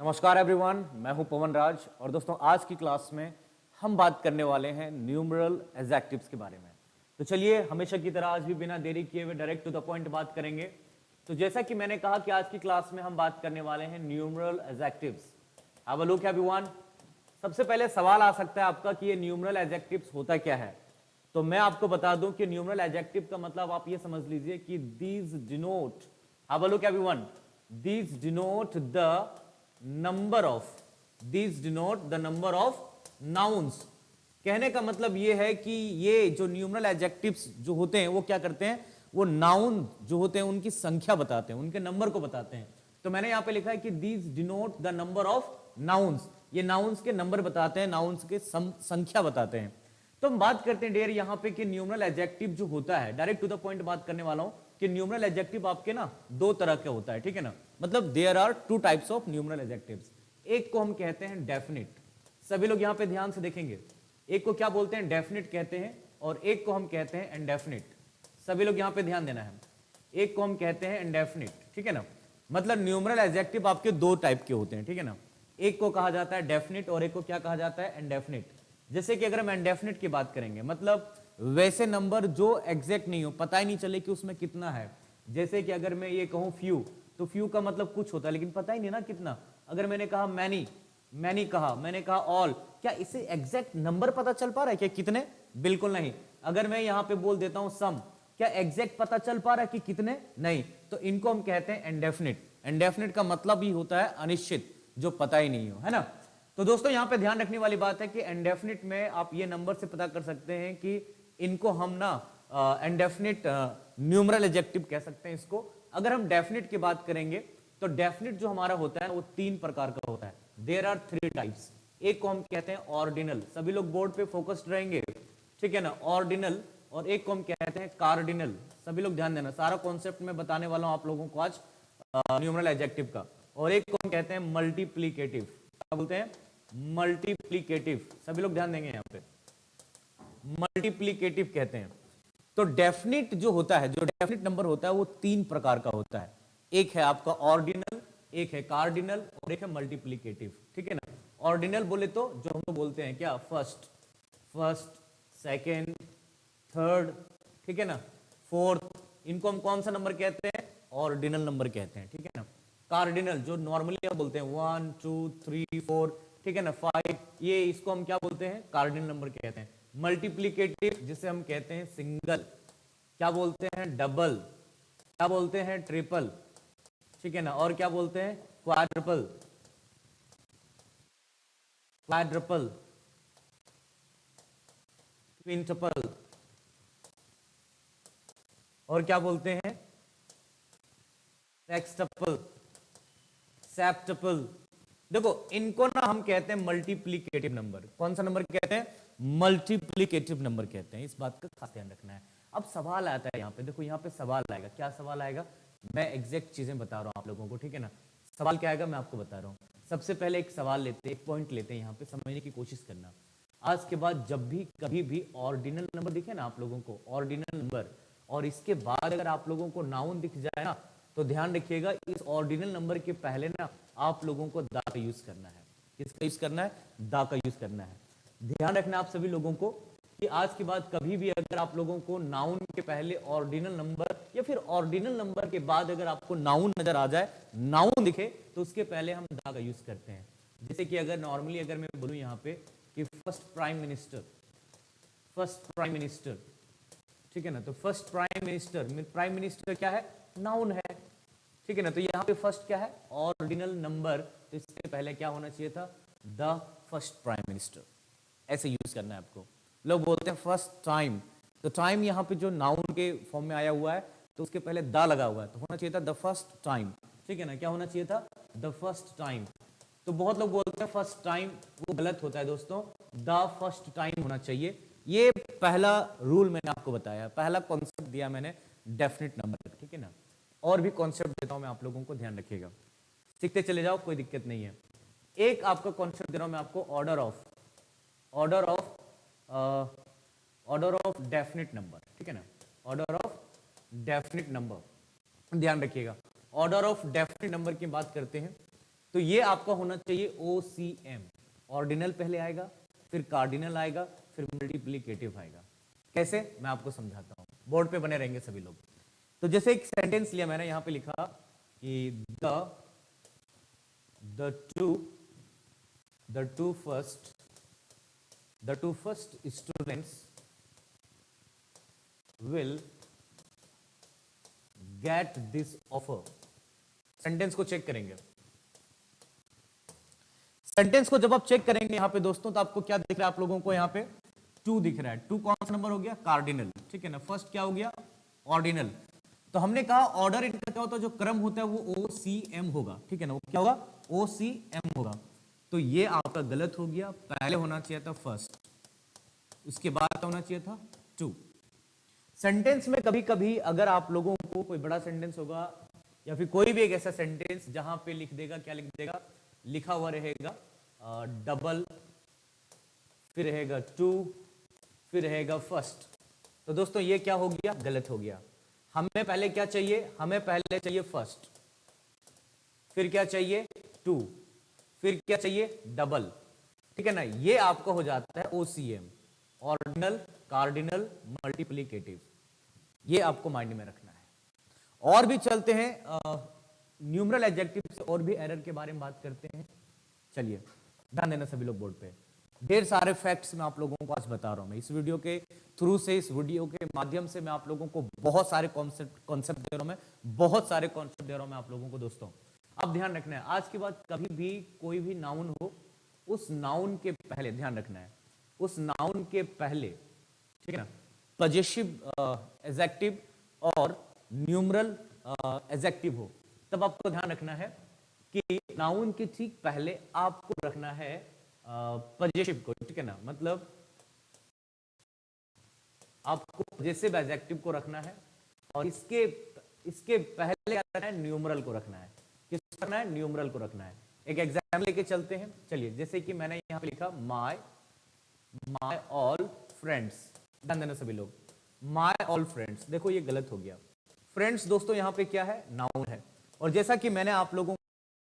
नमस्कार एवरीवन, मैं हूं पवन राज और दोस्तों आज की क्लास में हम बात करने वाले हैं न्यूमरल एडजेक्टिव्स के बारे में। तो चलिए हमेशा की तरह आज भी बिना देरी किए हुए डायरेक्ट टू द पॉइंट बात करेंगे। तो जैसा कि मैंने कहा कि आज की क्लास में हम बात करने वाले हैं numeral adjectives. Have a look everyone. सबसे पहले सवाल आ सकता है आपका कि ये न्यूमरल एडजेक्टिव्स होता क्या है। तो मैं आपको बता दूं कि न्यूमरल एडजेक्टिव का मतलब आप ये समझ लीजिए कि these denote, have a look everyone, these denote the number of, these denote the number of nouns. कहने का मतलब ये है कि ये जो न्यूमरल एडजेक्टिव्स जो होते हैं वो क्या करते हैं, वो नाउन जो होते हैं उनकी संख्या बताते हैं, उनके नंबर को बताते हैं। तो मैंने यहां पे लिखा है कि these denote the number of nouns, ये नाउन्स के नंबर बताते हैं, नाउन्स के संख्या बताते हैं। तो हम बात करते हैं डेयर यहां पे कि न्यूमरल एडजेक्टिव जो होता है, डायरेक्ट टू द पॉइंट बात करने वाला हूं कि न्यूमरल एडजेक्टिव आपके ना दो तरह के होता है, ठीक है ना। मतलब there are two types of numeral adjectives. एक को हम कहते हैं डेफिनिट, सभी लोग यहां पे ध्यान से देखेंगे। एक को क्या बोलते हैं, डेफिनिट कहते हैं, और एक को हम कहते हैं इंडेफिनिट। सभी लोग यहां पे ध्यान देना है। एक को हम कहते हैं इंडेफिनिट, ठीक है ना। मतलब न्यूमरल एडजेक्टिव आपके दो टाइप के होते हैं, ठीक है ना। एक को कहा जाता है डेफिनिट और एक को क्या कहा जाता है, इंडेफिनिट। जैसे कि अगर हम इंडेफिनिट की बात करेंगे, मतलब वैसे नंबर जो एग्जैक्ट नहीं हो, पता ही नहीं चले कि उसमें कितना है। जैसे कि अगर मैं ये कहूं फ्यू, तो फ्यू का मतलब कुछ होता है लेकिन पता ही नहीं ना कितना। अगर मैंने कहा मैनी, मैनी कहा, मैंने कहा ऑल, क्या इसे एग्जैक्ट नंबर पता चल पा रहा है क्या कितने? बिल्कुल नहीं। अगर मैं यहां पे बोल देता हूं सम, क्या एग्जैक्ट पता चल पा रहा है कि कितने? नहीं। तो इनको हम कहते हैं इंडेफिनिट। इंडेफिनिट का मतलब ही होता है अनिश्चित, जो पता ही नहीं हो, है ना। तो दोस्तों यहां पे ध्यान रखने वाली बात है कि इंडेफिनिट में आप ये नंबर से पता कर सकते हैं कि इनको हम ना इंडेफिनिट न्यूमरल एडजेक्टिव कह सकते हैं इसको। अगर हम डेफिनिट की बात करेंगे तो डेफिनिट जो हमारा होता है वो तीन प्रकार का होता है। There are three types. एक को हम कहते हैं ऑर्डिनल, सभी लोग बोर्ड पे फोकस्ड रहेंगे, ठीक है ना, ऑर्डिनल। और एक को हम कहते हैं कार्डिनल। सभी लोग ध्यान देना, सारा कॉन्सेप्ट मैं बताने वाला हूं आप लोगों को आज न्यूमरल एडजेक्टिव का। और एक को हम कहते हैं मल्टीप्लीकेटिव। क्या बोलते हैं? मल्टीप्लीकेटिव। सभी लोग ध्यान देंगे यहां पे, मल्टीप्लीकेटिव कहते हैं। तो डेफिनिट जो होता है, जो डेफिनिट नंबर होता है वो तीन प्रकार का होता है। एक है आपका ऑर्डिनल, एक है कार्डिनल और एक है मल्टीप्लीकेटिव, ठीक है ना। ऑर्डिनल बोले तो जो हम लोग बोलते हैं क्या, फर्स्ट, फर्स्ट, सेकेंड, थर्ड, ठीक है ना, फोर्थ, इनको हम कौन सा नंबर कहते हैं? ऑर्डिनल नंबर कहते हैं, ठीक है ना। कार्डिनल जो नॉर्मली हम बोलते हैं 1 2 3 4, ठीक है ना, 5, ये इसको हम क्या बोलते हैं? कार्डिनल नंबर कहते हैं। मल्टीप्लीकेटिव जिसे हम कहते हैं सिंगल, क्या बोलते हैं? डबल, क्या बोलते हैं? ट्रिपल, ठीक है ना, और क्या बोलते हैं? क्वाड्रपल, क्वाड्रपल, क्विंटपल, और क्या बोलते हैं? सेक्सटपल, सेप्टपल। देखो इनको ना हम कहते हैं मल्टीप्लीकेटिव नंबर। कौन सा नंबर कहते हैं? मल्टीप्लीकेटिव नंबर कहते हैं। इस बात का खास ध्यान रखना है। अब सवाल आता है यहाँ पे, देखो यहाँ पे सवाल आएगा। क्या सवाल आएगा? मैं एग्जैक्ट चीजें बता रहा हूँ आप लोगों को, ठीक है ना। सवाल क्या आएगा मैं आपको बता रहा हूँ। सबसे पहले एक सवाल लेते हैं, एक पॉइंट लेते हैं, यहाँ पे समझने की कोशिश करना। आज के बाद जब भी कभी भी ऑर्डिनल नंबर दिखे ना आप लोगों को, ऑर्डिनल नंबर, और इसके बाद अगर आप लोगों को नाउन दिख जाए ना, तो ध्यान रखिएगा इस ऑर्डिनल नंबर के पहले ना आप लोगों को दा का यूज करना है। किसका यूज करना है? दा का यूज करना है। ध्यान रखना आप सभी लोगों को कि आज के बाद कभी भी अगर आप लोगों को नाउन के पहले ऑर्डिनल नंबर या फिर ऑर्डिनल नंबर के बाद अगर आपको नाउन नजर आ जाए, नाउन दिखे, तो उसके पहले हम दा का यूज करते हैं। जैसे कि अगर नॉर्मली अगर मैं बोलूं यहाँ पे कि first prime minister, first prime minister, ठीक है ना, तो first prime minister, prime minister क्या है? नाउन है, ठीक है ना। तो यहाँ पे फर्स्ट क्या है? ऑर्डिनल नंबर, तो इसके पहले क्या होना चाहिए था? The first prime minister. ऐसे यूज करना है आपको। लोग बोलते हैं फर्स्ट टाइम, तो टाइम यहाँ पे जो नाउन के फॉर्म में आया हुआ है तो उसके पहले द लगा हुआ है, तो होना चाहिए था द फर्स्ट टाइम, ठीक है ना। क्या होना चाहिए था? The first time. तो बहुत लोग बोलते हैं फर्स्ट टाइम, वो गलत होता है दोस्तों, द फर्स्ट टाइम होना चाहिए। ये पहला रूल मैंने आपको बताया, पहला कॉन्सेप्ट दिया मैंने डेफिनिट नंबर, ठीक है ना। और भी कॉन्सेप्ट देता हूं मैं आप लोगों को, ध्यान रखिएगा, सीखते चले जाओ, कोई दिक्कत नहीं है। एक आपका कॉन्सेप्ट दे रहा हूं मैं आपको, order of, order of, order of definite number, ठीक है ना, ऑर्डर ऑफ डेफिनिट नंबर। ध्यान रखिएगा, ऑर्डर ऑफ डेफिनिट नंबर की बात करते हैं तो ये आपका होना चाहिए OCM, ऑर्डिनल पहले आएगा, फिर कार्डिनल आएगा, फिर मल्टीप्लिकेटिव आएगा। कैसे, मैं आपको समझाता हूं, बोर्ड पे बने रहेंगे सभी लोग। तो जैसे एक सेंटेंस लिया मैंने, यहां पे लिखा कि the two first students will get this offer। Sentence को चेक करेंगे। सेंटेंस को जब आप चेक करेंगे यहां पे दोस्तों, तो आपको क्या दिख रहा है, आप लोगों को यहां पे 2 दिख रहा है। 2 कौन सा नंबर हो गया, कार्डिनल, ठीक है ना। फर्स्ट क्या हो गया, ऑर्डिनल। तो हमने कहा ऑर्डर इनका क्या होता है, जो क्रम होता है वो OCM होगा, ठीक है ना। वो क्या होगा, OCM होगा। तो ये आपका गलत हो गया, पहले होना चाहिए था फर्स्ट, उसके बाद क्या होना चाहिए था 2। सेंटेंस में कभी कभी अगर आप लोगों को कोई बड़ा सेंटेंस होगा या फिर कोई भी एक ऐसा सेंटेंस जहां पे लिख देगा, क्या लिख देगा, लिखा हुआ रहेगा डबल, फिर रहेगा 2, फिर रहेगा फर्स्ट, तो दोस्तों ये क्या हो गया, गलत हो गया। हमें पहले क्या चाहिए, हमें पहले चाहिए फर्स्ट, फिर क्या चाहिए 2, फिर क्या चाहिए डबल, ठीक है ना। ये आपका हो जाता है OCM, ऑर्डिनल, कार्डिनल, मल्टीप्लिकेटिव। ये आपको माइंड में रखना है। और भी चलते हैं, न्यूमरल एडजेक्टिव से और भी एरर के बारे में बात करते हैं। चलिए ध्यान देना सभी लोग बोर्ड पे। ढेर सारे फैक्ट्स मैं आप लोगों को आज बता रहा हूं। मैं इस वीडियो के थ्रू से, इस वीडियो के माध्यम से मैं आप लोगों को बहुत सारे कॉन्सेप्ट दे रहा हूं, मैं बहुत सारे कॉन्सेप्ट दे रहा हूं मैं आप लोगों को। दोस्तों अब ध्यान रखना है, आज के बाद कभी भी कोई भी नाउन हो, उस नाउन के पहले ध्यान रखना है, उस नाउन के पहले, ठीक है ना, पजेसिव एडजेक्टिव और न्यूमरल एडजेक्टिव हो, तब आपको ध्यान रखना है कि नाउन के ठीक पहले आपको रखना है पजेसिव को, ठीक है ना। मतलब आपको पजेसिव एडजेक्टिव को रखना है और इसके पहले क्या रखना है, न्यूमरल को रखना है। किसको रखना है, न्यूमरल को रखना है। एक एग्जाम्पल लेके चलते हैं। चलिए, जैसे कि मैंने यहां पे लिखा माय ऑल फ्रेंड्स। ध्यान देना सभी लोग, माय ऑल फ्रेंड्स, देखो ये गलत हो गया। फ्रेंड्स दोस्तों यहाँ पे क्या है, नाउन है। और जैसा कि मैंने आप लोगों को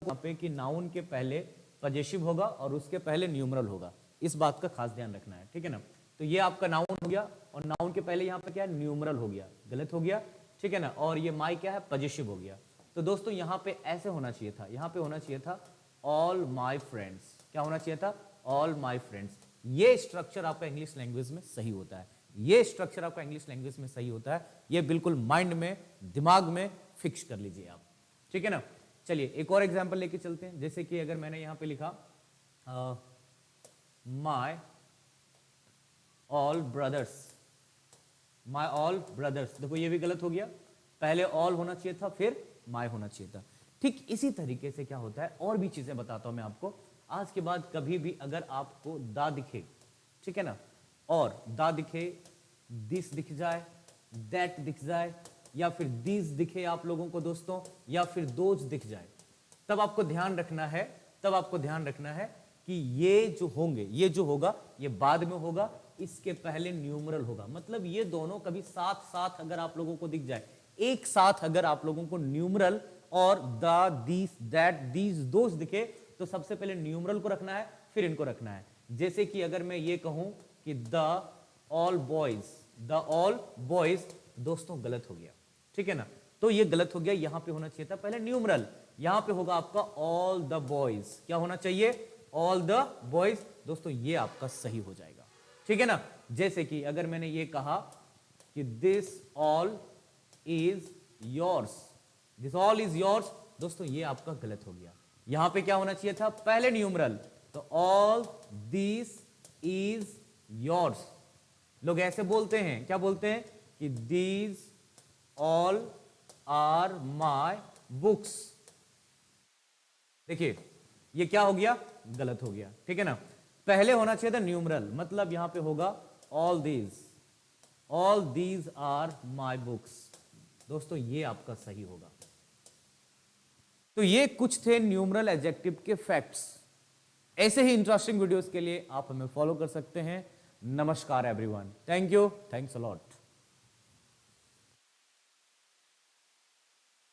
यहाँ पे कि नाउन के पहले पजेसिव होगा और उसके पहले न्यूमरल होगा, इस बात का खास ध्यान रखना है, ठीक है ना। तो ये आपका नाउन हो गया और नाउन के पहले यहाँ पे क्या है, न्यूमरल हो गया, गलत हो गया, ठीक है ना। और ये माई क्या है, पजेसिव हो गया। तो दोस्तों यहाँ पे ऐसे होना चाहिए था, यहाँ पे होना चाहिए था ऑल माई फ्रेंड्स। क्या होना चाहिए था, ऑल माई फ्रेंड्स। ये स्ट्रक्चर आपका इंग्लिश लैंग्वेज में सही होता है, ये स्ट्रक्चर आपका इंग्लिश लैंग्वेज में सही होता है। ये बिल्कुल माइंड में, दिमाग में फिक्स कर लीजिए आप, ठीक है ना। चलिए एक और एग्जांपल लेके चलते हैं। जैसे कि अगर मैंने यहां पे लिखा my all brothers, my all brothers, देखो ये भी गलत हो गया, पहले ऑल होना चाहिए था, फिर माय होना चाहिए था। ठीक इसी तरीके से क्या होता है, और भी चीजें बताता हूं मैं आपको। आज के बाद कभी भी अगर आपको दा दिखे, ठीक है ना, और दा दिखे, दिस दिख जाए, दैट दिख जाए, या फिर दीज दिखे आप लोगों को दोस्तों, या फिर दोज दिख जाए, तब आपको ध्यान रखना है, तब आपको ध्यान रखना है कि ये जो होंगे, ये जो होगा ये बाद में होगा, इसके पहले न्यूमरल होगा। मतलब ये दोनों कभी साथ साथ अगर आप लोगों को दिख जाए, एक साथ अगर आप लोगों को न्यूमरल और the, this, that, these, those दिखे, तो सबसे पहले न्यूमरल को रखना है, फिर इनको रखना है। जैसे कि अगर मैं ये कहूं कि the all boys, the all boys, दोस्तों गलत हो गया, ठीक है ना। तो ये गलत हो गया, यहां पे होना चाहिए था पहले न्यूमरल, यहां पे होगा आपका ऑल द बॉयज। क्या होना चाहिए, ऑल द बॉयज। दोस्तों ये आपका सही हो जाएगा, ठीक है ना। जैसे कि अगर मैंने ये कहा कि this all is yours, this all is yours, दोस्तों ये आपका गलत हो गया। यहां पे क्या होना चाहिए था, पहले न्यूमरल, तो ऑल दिस इज योर्स। लोग ऐसे बोलते हैं, क्या बोलते हैं कि these all are my books. देखिए ये क्या हो गया, गलत हो गया, ठीक है ना। पहले होना चाहिए था न्यूमरल, मतलब यहां पे होगा all these are my books. दोस्तों ये आपका सही होगा। तो ये कुछ थे न्यूमरल एडजेक्टिव के फैक्ट्स। ऐसे ही इंटरेस्टिंग वीडियोस के लिए आप हमें फॉलो कर सकते हैं। नमस्कार everyone, thank you, thanks a lot.